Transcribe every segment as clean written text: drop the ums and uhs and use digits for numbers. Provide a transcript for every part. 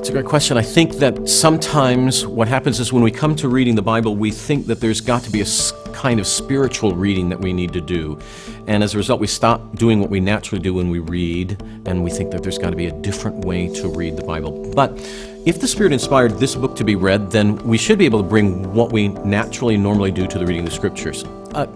It's a great question. I think that sometimes what happens is when we come to reading the Bible, we think that there's got to be a kind of spiritual reading that we need to do. And as a result, we stop doing what we naturally do when we read, and we think that there's got to be a different way to read the Bible. But if the Spirit inspired this book to be read, then we should be able to bring what we naturally normally do to the reading of the Scriptures.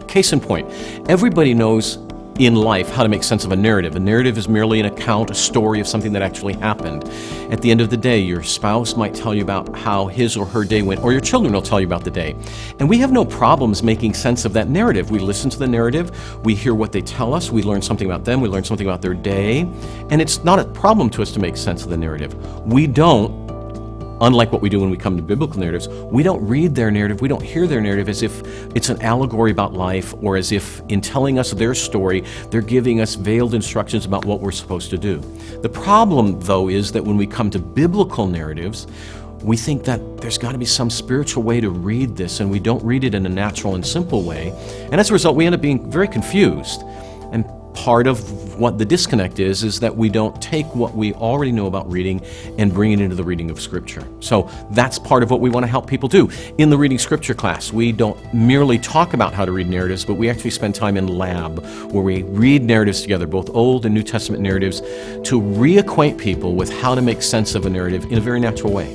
Case in point, everybody knows in life how to make sense of a narrative. A narrative is merely an account, a story of something that actually happened. At the end of the day, your spouse might tell you about how his or her day went, or your children will tell you about the day. And we have no problems making sense of that narrative. We listen to the narrative, we hear what they tell us, we learn something about them, we learn something about their day, and it's not a problem to us to make sense of the narrative. We don't, unlike what we do when we come to biblical narratives, we don't read their narrative, we don't hear their narrative as if it's an allegory about life, or as if in telling us their story, they're giving us veiled instructions about what we're supposed to do. The problem, though, is that when we come to biblical narratives, we think that there's got to be some spiritual way to read this, and we don't read it in a natural and simple way. And as a result, we end up being very confused. And part of what the disconnect is that we don't take what we already know about reading and bring it into the reading of Scripture. So that's part of what we want to help people do. In the Reading Scripture class, we don't merely talk about how to read narratives, but we actually spend time in lab where we read narratives together, both Old and New Testament narratives, to reacquaint people with how to make sense of a narrative in a very natural way.